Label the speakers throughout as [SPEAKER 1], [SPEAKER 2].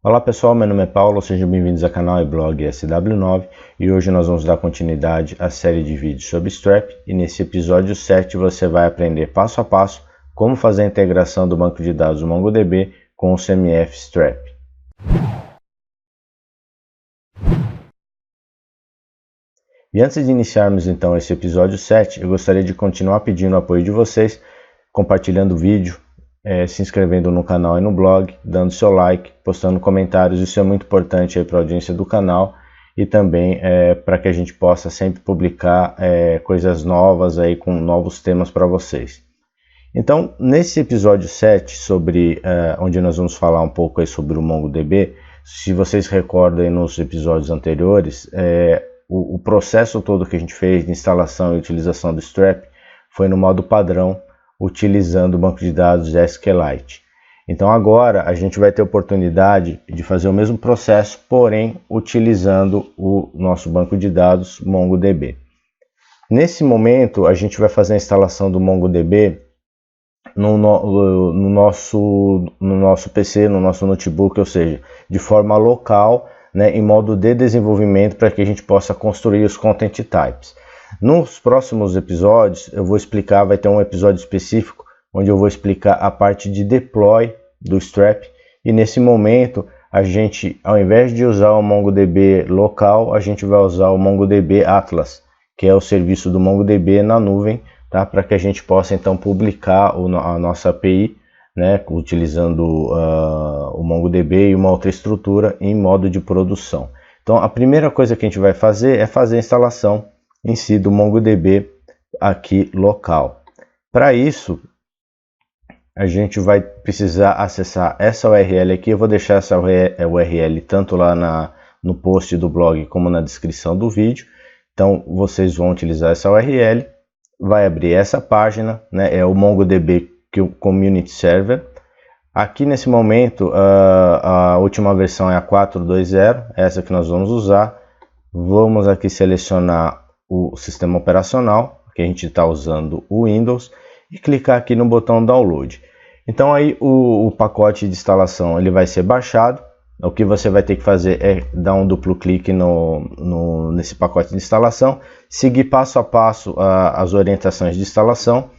[SPEAKER 1] Olá pessoal, meu nome é Paulo, sejam bem-vindos ao canal e blog SW9 e hoje nós vamos dar continuidade à série de vídeos sobre Strap e nesse episódio 7 você vai aprender passo a passo como fazer a integração do banco de dados MongoDB com o CMF Strap. E antes de iniciarmos então esse episódio 7, eu gostaria de continuar pedindo o apoio de vocês, compartilhando o vídeo, se inscrevendo no canal e no blog, dando seu like, postando comentários, isso é muito importante para a audiência do canal e também para que a gente possa sempre publicar coisas novas aí com novos temas para vocês. Então, nesse episódio 7, onde nós vamos falar um pouco aí sobre o MongoDB, se vocês recordam aí nos episódios anteriores, o processo todo que a gente fez de instalação e utilização do Strap foi no modo padrão, utilizando o banco de dados SQLite. Então agora a gente vai ter a oportunidade de fazer o mesmo processo, porém utilizando o nosso banco de dados MongoDB. Nesse momento a gente vai fazer a instalação do MongoDB no nosso PC, no nosso notebook, ou seja, de forma local, né, em modo de desenvolvimento para que a gente possa construir os Content Types. Nos próximos episódios eu vou explicar, vai ter um episódio específico onde eu vou explicar a parte de deploy do Strap e nesse momento a gente, ao invés de usar o MongoDB local, a gente vai usar o MongoDB Atlas, que é o serviço do MongoDB na nuvem, tá? Para que a gente possa então publicar a nossa API, né, utilizando o MongoDB e uma outra estrutura em modo de produção. Então a primeira coisa que a gente vai fazer é fazer a instalação em si do MongoDB aqui local. Para isso, a gente vai precisar acessar essa URL aqui. Eu vou deixar essa URL tanto lá no post do blog como na descrição do vídeo. Então, vocês vão utilizar essa URL, vai abrir essa página, né? É o MongoDB Community Server. Aqui nesse momento, a última versão é a 4.2.0, essa que nós vamos usar. Vamos aqui selecionar o sistema operacional, que a gente está usando o Windows, e clicar aqui no botão Download. Então aí o pacote de instalação ele vai ser baixado. O que você vai ter que fazer é dar um duplo clique nesse pacote de instalação, seguir passo a passo as orientações de instalação.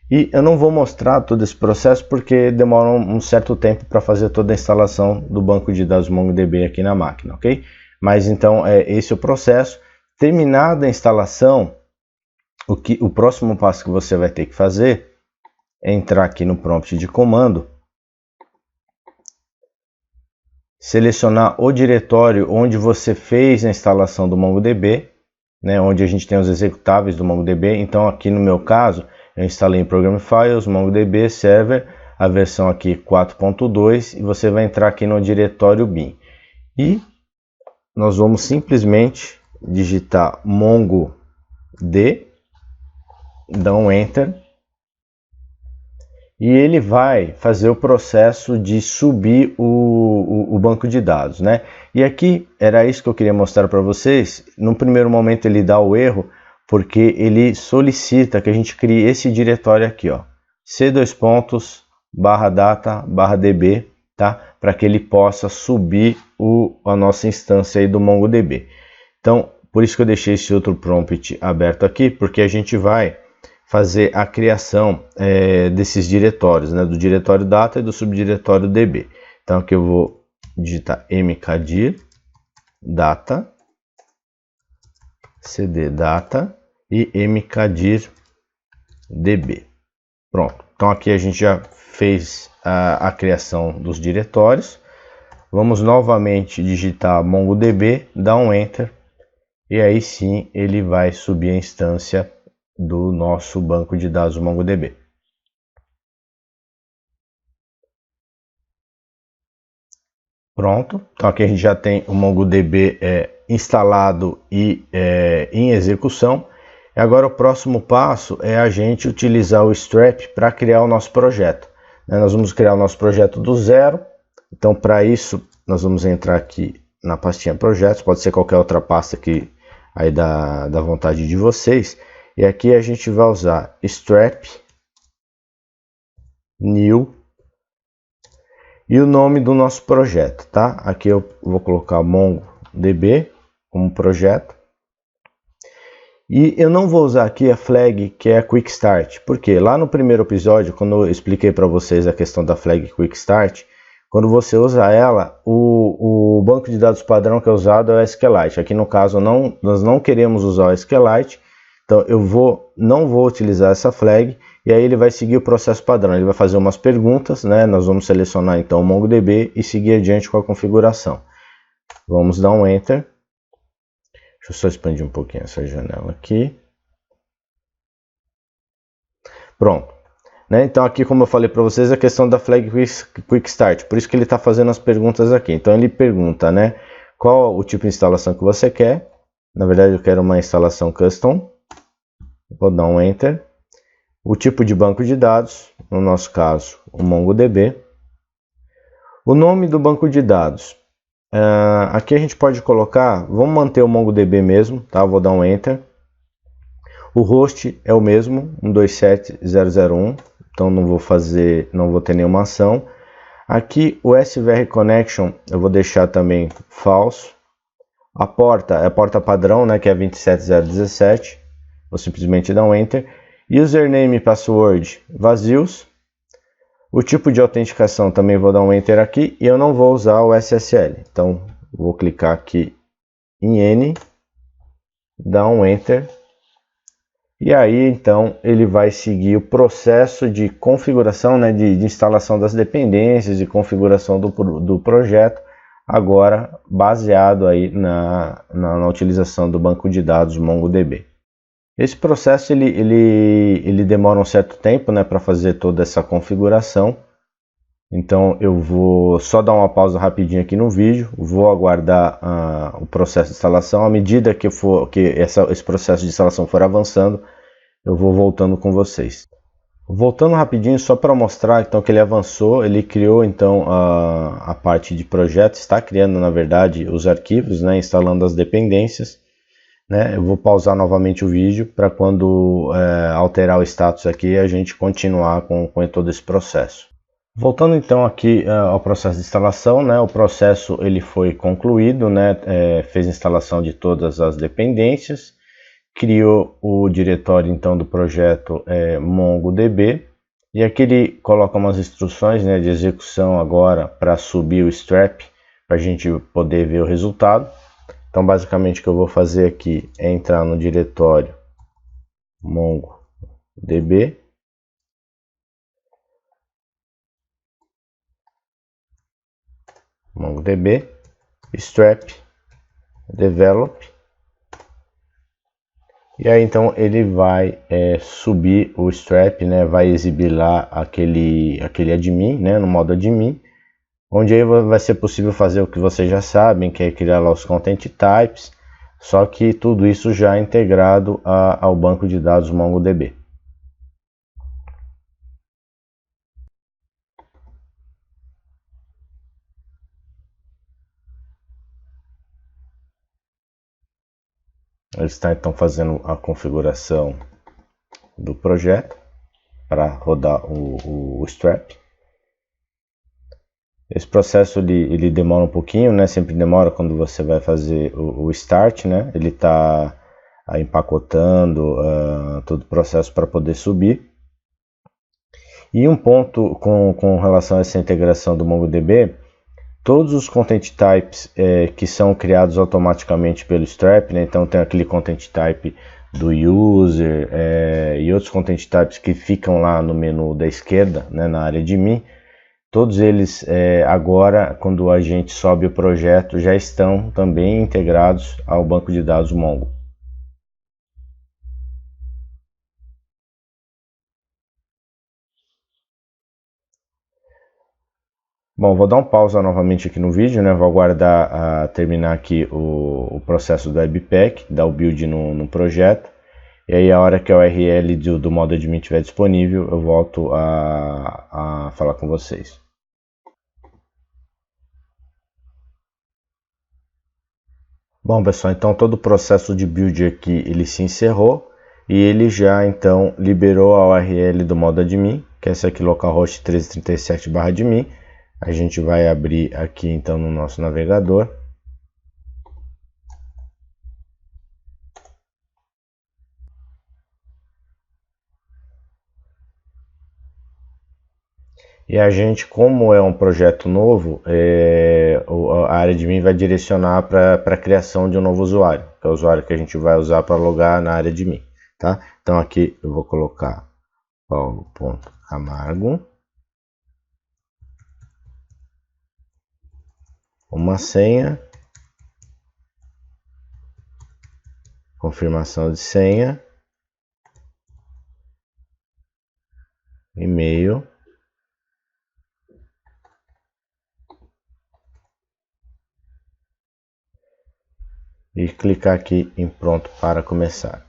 [SPEAKER 1] E eu não vou mostrar todo esse processo porque demora um certo tempo para fazer toda a instalação do banco de dados MongoDB aqui na máquina, ok? Mas então esse é o processo. Terminada a instalação, o próximo passo que você vai ter que fazer é entrar aqui no prompt de comando, selecionar o diretório onde você fez a instalação do MongoDB, né, onde a gente tem os executáveis do MongoDB. Então aqui no meu caso, eu instalei em Program Files, MongoDB Server, a versão aqui 4.2, e você vai entrar aqui no diretório bin. E nós vamos simplesmente digitar mongo d, dá um enter, e ele vai fazer o processo de subir o banco de dados, né? E aqui era isso que eu queria mostrar para vocês. No primeiro momento ele dá o erro porque ele solicita que a gente crie esse diretório aqui, ó, c:/data/db, tá? Para que ele possa subir a nossa instância aí do MongoDB. Então, por isso que eu deixei esse outro prompt aberto aqui, porque a gente vai fazer a criação desses diretórios, né, do diretório data e do subdiretório db. Então aqui eu vou digitar mkdir data, cd data e mkdir db. Pronto. Então aqui a gente já fez a criação dos diretórios. Vamos novamente digitar MongoDB, dar um enter. E aí sim ele vai subir a instância do nosso banco de dados MongoDB. Pronto, então aqui a gente já tem o MongoDB instalado e em execução. E agora o próximo passo é a gente utilizar o Strap para criar o nosso projeto. Nós vamos criar o nosso projeto do zero. Então para isso nós vamos entrar aqui na pastinha projetos, pode ser qualquer outra pasta que aí da vontade de vocês. E aqui a gente vai usar Strap New e o nome do nosso projeto, tá? Aqui eu vou colocar MongoDB como projeto. E eu não vou usar aqui a flag que é a Quick Start, porque lá no primeiro episódio, quando eu expliquei para vocês a questão da flag Quick Start, quando você usa ela, o banco de dados padrão que é usado é o SQLite. Aqui no caso nós não queremos usar o SQLite, então eu não vou utilizar essa flag, e aí ele vai seguir o processo padrão. Ele vai fazer umas perguntas, né? Nós vamos selecionar então o MongoDB e seguir adiante com a configuração. Vamos dar um Enter. Deixa eu só expandir um pouquinho essa janela aqui. Pronto. Né? Então aqui, como eu falei para vocês, a questão da flag Quick Start. Por isso que ele está fazendo as perguntas aqui. Então ele pergunta, né, qual o tipo de instalação que você quer. Na verdade eu quero uma instalação custom. Vou dar um Enter. O tipo de banco de dados, no nosso caso o MongoDB. O nome do banco de dados. Aqui a gente pode colocar, vamos manter o MongoDB mesmo, tá? Vou dar um Enter. O host é o mesmo, 127.0.0.1, então não vou ter nenhuma ação. Aqui o SVR Connection eu vou deixar também falso. A porta é a porta padrão, né, que é 27017. Vou simplesmente dar um Enter. Username e password vazios. O tipo de autenticação também vou dar um Enter aqui, e eu não vou usar o SSL. Então, vou clicar aqui em N, dar um Enter. E aí, então, ele vai seguir o processo de configuração, né, de instalação das dependências e configuração do projeto, agora baseado aí na utilização do banco de dados MongoDB. Esse processo ele demora um certo tempo, né, para fazer toda essa configuração. Então eu vou só dar uma pausa rapidinho aqui no vídeo, vou aguardar o processo de instalação. À medida que esse processo de instalação for avançando, eu vou voltando com vocês. Voltando rapidinho só para mostrar então que ele avançou, ele criou então a parte de projeto, está criando na verdade os arquivos, né, instalando as dependências. Né? Eu vou pausar novamente o vídeo para quando alterar o status aqui a gente continuar com todo esse processo. Voltando então aqui ao processo de instalação, né? O processo ele foi concluído, né? Fez a instalação de todas as dependências, criou o diretório então do projeto MongoDB, e aqui ele coloca umas instruções, né, de execução agora para subir o strap para a gente poder ver o resultado. Então, basicamente, o que eu vou fazer aqui é entrar no diretório MongoDB. MongoDB, strap, develop. E aí, então, ele vai subir o strap, né? Vai exibir lá aquele admin, né? No modo admin. Onde aí vai ser possível fazer o que vocês já sabem, que é criar lá os content types, só que tudo isso já é integrado ao banco de dados MongoDB. Ele está então fazendo a configuração do projeto para rodar o strap. Esse processo ele demora um pouquinho, né? Sempre demora quando você vai fazer o start, né? Ele está empacotando todo o processo para poder subir. E um ponto com relação a essa integração do MongoDB, todos os content types que são criados automaticamente pelo strap, né? Então tem aquele content type do user e outros content types que ficam lá no menu da esquerda, né? Na área de admin. Todos eles agora, quando a gente sobe o projeto, já estão também integrados ao banco de dados Mongo. Bom, vou dar um pausa novamente aqui no vídeo, né? Vou aguardar terminar aqui o processo do Webpack, dar o build no projeto. E aí a hora que a URL do modo admin estiver disponível, eu volto a falar com vocês. Bom, pessoal, então todo o processo de build aqui ele se encerrou e ele já então liberou a URL do modo admin, que é essa aqui, localhost 1337/admin. A gente vai abrir aqui então no nosso navegador. E a gente, como é um projeto novo, a área admin vai direcionar para a criação de um novo usuário, que é o usuário que a gente vai usar para logar na área admin, tá? Então aqui eu vou colocar Paulo.Camargo, uma senha, confirmação de senha, e-mail, e clicar aqui em pronto para começar.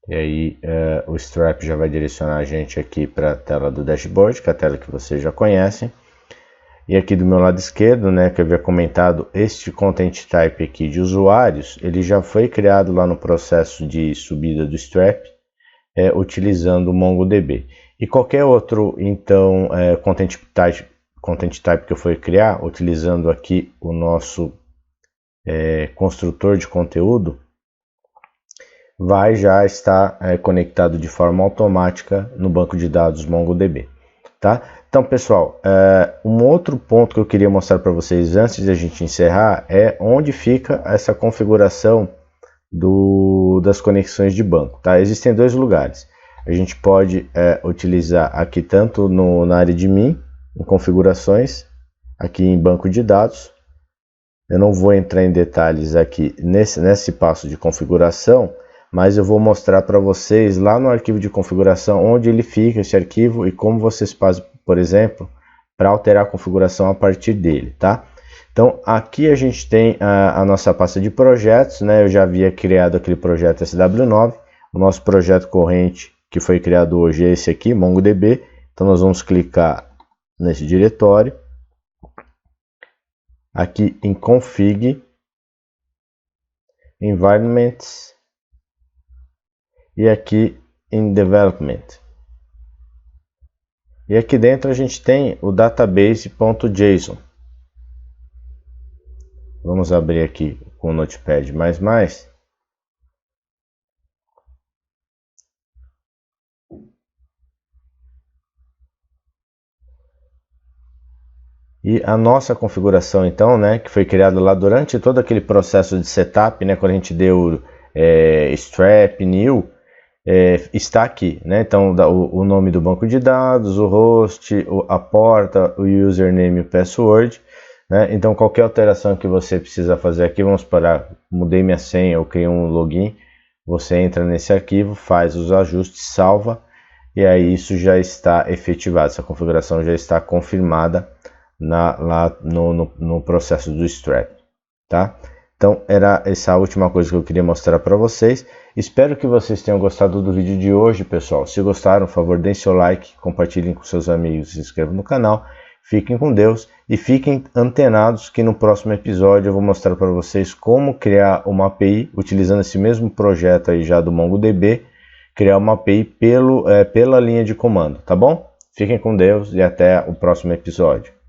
[SPEAKER 1] E aí o Stripe já vai direcionar a gente aqui para a tela do dashboard, que é a tela que vocês já conhecem. E aqui do meu lado esquerdo, né, que eu havia comentado, este content type aqui de usuários, ele já foi criado lá no processo de subida do Stripe, utilizando o MongoDB. E qualquer outro, então, content type que eu for criar, utilizando aqui o nosso construtor de conteúdo, vai já estar conectado de forma automática no banco de dados MongoDB, tá? Então, pessoal, um outro ponto que eu queria mostrar para vocês antes de a gente encerrar é onde fica essa configuração das conexões de banco, tá? Existem dois lugares. A gente pode utilizar aqui tanto na área de admin, em configurações, aqui em banco de dados. Eu não vou entrar em detalhes aqui nesse passo de configuração, mas eu vou mostrar para vocês lá no arquivo de configuração onde ele fica, esse arquivo, e como vocês fazem, por exemplo, para alterar a configuração a partir dele, tá? Então aqui a gente tem a nossa pasta de projetos, né? Eu já havia criado aquele projeto SW9, o nosso projeto corrente que foi criado hoje é esse aqui, MongoDB. Então nós vamos clicar nesse diretório, aqui em Config, Environments, e aqui em Development. E aqui dentro a gente tem o database.json. Vamos abrir aqui com o Notepad++. E a nossa configuração, então, né, que foi criada lá durante todo aquele processo de setup, né, quando a gente deu strap new, está aqui, né? Então o nome do banco de dados, o host, a porta, o username e o password, né? Então qualquer alteração que você precisa fazer aqui, vamos parar, mudei minha senha ou criei um login, você entra nesse arquivo, faz os ajustes, salva, e aí isso já está efetivado, essa configuração já está confirmada lá no processo do strap, tá? Então era essa a última coisa que eu queria mostrar para vocês. Espero que vocês tenham gostado do vídeo de hoje, pessoal. Se gostaram, por favor, deem seu like, compartilhem com seus amigos, se inscrevam no canal. Fiquem com Deus e fiquem antenados que no próximo episódio eu vou mostrar para vocês como criar uma API utilizando esse mesmo projeto aí já do MongoDB, criar uma API pela linha de comando, tá bom? Fiquem com Deus e até o próximo episódio.